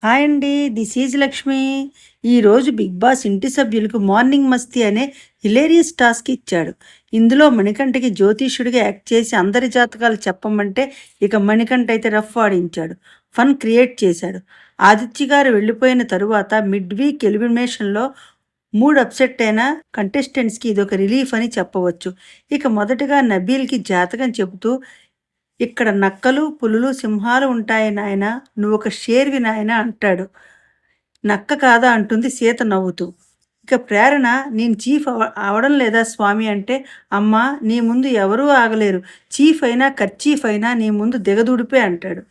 Hi అండి. This is Lakshmi. ఈరోజు big boss ఇంటి సభ్యులకు మార్నింగ్ మస్తీ అనే హిలేరియస్ టాస్క్ ఇచ్చాడు. ఇందులో మణికంఠకి జ్యోతిష్యుడిగా యాక్ట్ చేసి అందరి జాతకాలు చెప్పమంటే ఇక మణికంఠ అయితే రఫ్ ఆడించాడు. ఫన్ క్రియేట్ చేశాడు. ఆదిత్య గారు వెళ్ళిపోయిన తరువాత మిడ్ వీక్ ఎలిమినేషన్లో మూడ్ అప్సెట్ అయిన కంటెస్టెంట్స్కి ఇదొక రిలీఫ్ అని చెప్పవచ్చు. ఇక మొదటగా నబీల్కి జాతకం చెబుతూ ఇక్కడ నక్కలు, పులులు, సింహాలు ఉంటాయి నాయనా, నువ్వొక షేర్వి నాయనా అంటాడు. నక్క కాదా అంటుంది సీత నవ్వుతూ. ఇక ప్రేరణ నేను చీఫ్ అవడం లేదా స్వామి అంటే, అమ్మా నీ ముందు ఎవరూ ఆగలేరు, చీఫ్ అయినా కర్చీఫ్ అయినా నీ ముందు దిగదుడిపే అంటాడు.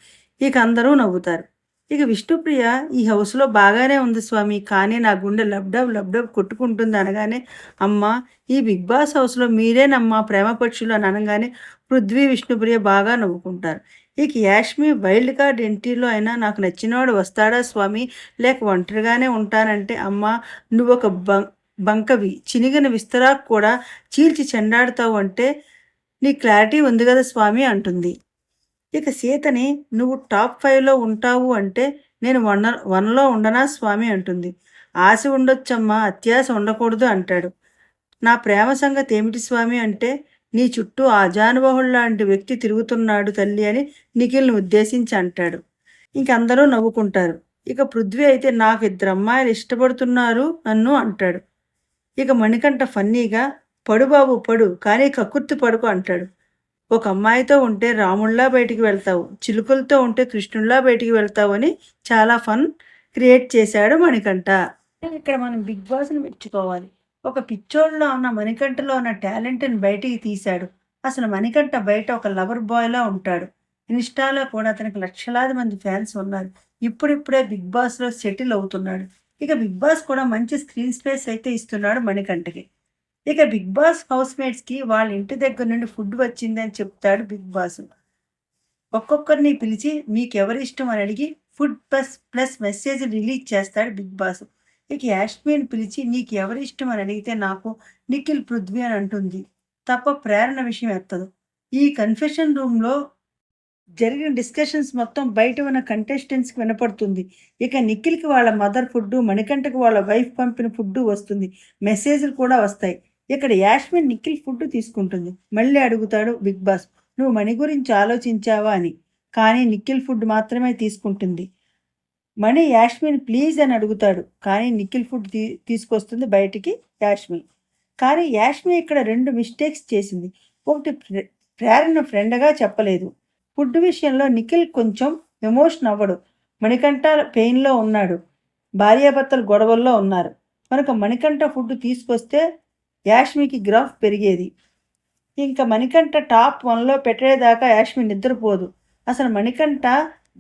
ఇక అందరూ నవ్వుతారు. ఇక విష్ణుప్రియ ఈ హౌస్లో బాగానే ఉంది స్వామి, కానీ నా గుండె లబ్డబ్ లబ్డబ్ కొట్టుకుంటుంది అనగానే, అమ్మ ఈ బిగ్ బాస్ హౌస్లో మీరేనమ్మా ప్రేమ పక్షులు అని అనగానే పృథ్వీ, విష్ణుప్రియ బాగా నవ్వుకుంటారు. ఇక యాష్మి వైల్డ్ కార్డ్ ఎంట్రీలో అయినా నాకు నచ్చినవాడు వస్తాడా స్వామి, లేక ఒంటరిగానే ఉంటానంటే, అమ్మ నువ్వొక బంకవి, చినిగిన విస్తరాకు కూడా చీల్చి చెండాడుతావు అంటే నీ క్లారిటీ ఉంది కదా స్వామి అంటుంది. ఇక సీతని నువ్వు టాప్ 5లో ఉంటావు అంటే నేను 1లో ఉండనా స్వామి అంటుంది. ఆశ ఉండొచ్చమ్మా, అత్యాశ ఉండకూడదు అంటాడు. నా ప్రేమ సంగతి ఏమిటి స్వామి అంటే, నీ చుట్టూ ఆజానుబాహుళ్లాంటి వ్యక్తి తిరుగుతున్నాడు తల్లి అని నిఖిల్ని ఉద్దేశించి అంటాడు. ఇంక అందరూ నవ్వుకుంటారు. ఇక పృథ్వీ అయితే నాకు 2 అమ్మాయిలు ఇష్టపడుతున్నారు నన్ను అంటాడు. ఇక మణికంఠ ఫన్నీగా పడు బాబు పడు, కానీ కక్కుర్తి పడుకు అంటాడు. ఒక అమ్మాయితో ఉంటే రాముళ్లా బయటికి వెళ్తావు, చిలుకలతో ఉంటే కృష్ణుల్లా బయటికి వెళ్తావు అని చాలా ఫన్ క్రియేట్ చేశాడు మణికంఠ. ఇక్కడ మనం బిగ్ బాస్ని మెచ్చుకోవాలి. ఒక పిచ్చోళ్ళలో ఉన్న మణికంఠలో ఉన్న టాలెంట్ని బయటికి తీశాడు. అసలు మణికంఠ బయట ఒక లవర్ బాయ్లా ఉంటాడు. ఇన్స్టాలో కూడా అతనికి లక్షలాది మంది ఫ్యాన్స్ ఉన్నారు. ఇప్పుడిప్పుడే బిగ్ బాస్లో సెటిల్ అవుతున్నాడు. ఇక బిగ్ బాస్ కూడా మంచి స్క్రీన్ స్పేస్ అయితే ఇస్తున్నాడు మణికంఠకి. ఇక బిగ్ బాస్ హౌస్ మేట్స్కి వాళ్ళ ఇంటి దగ్గర నుండి ఫుడ్ వచ్చిందని చెప్తాడు బిగ్ బాస్. ఒక్కొక్కరిని పిలిచి మీకు ఎవరి ఇష్టం అని అడిగి ఫుడ్ ప్లస్ మెసేజ్ రిలీజ్ చేస్తాడు బిగ్ బాస్. ఇక యాష్మిని పిలిచి నీకు ఎవరి ఇష్టం అని అడిగితే నాకు నిఖిల్, పృథ్వీ అని అంటుంది తప్ప ప్రేరణ విషయం ఎత్తదు. ఈ కన్ఫెషన్ రూమ్లో జరిగిన డిస్కషన్స్ మొత్తం బయట ఉన్న కంటెస్టెంట్స్కి వినపడుతుంది. ఇక నిఖిల్కి వాళ్ళ మదర్ ఫుడ్, మణికంఠకి వాళ్ళ వైఫ్ పంపిన ఫుడ్ వస్తుంది, మెసేజ్లు కూడా వస్తాయి. ఇక్కడ యాష్మిన్ నిఖిల్ ఫుడ్ తీసుకుంటుంది. మళ్ళీ అడుగుతాడు బిగ్ బాస్, నువ్వు మణి గురించి ఆలోచించావా అని. కానీ నిఖిల్ ఫుడ్ మాత్రమే తీసుకుంటుంది. మణి యాష్మిన్ ప్లీజ్ అని అడుగుతాడు, కానీ నిఖిల్ ఫుడ్ తీసుకొస్తుంది బయటికి యాష్మి. కానీ యాష్మి ఇక్కడ 2 మిస్టేక్స్ చేసింది. ఒకటి, ప్రేరణ ఫ్రెండ్గా చెప్పలేదు. ఫుడ్ విషయంలో నిఖిల్ కొంచెం ఎమోషన్ అవ్వడు. మణికంఠ పెయిన్లో ఉన్నాడు, భార్యాభర్తలు గొడవల్లో ఉన్నారు కనుక మణికంఠ ఫుడ్ తీసుకొస్తే యాష్మికి గ్రాఫ్ పెరిగేది. ఇంకా మణికంఠ టాప్ 1లో పెట్టేదాకా యాష్మి నిద్రపోదు. అసలు మణికంఠ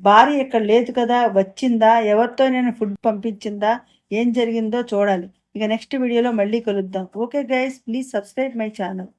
భార్య ఇక్కడ లేదు కదా, వచ్చిందా, ఎవరితో నేను ఫుడ్ పంపించిందా, ఏం జరిగిందో చూడాలి. ఇక నెక్స్ట్ వీడియోలో మళ్ళీ కలుద్దాం. Okay guys, please subscribe my channel.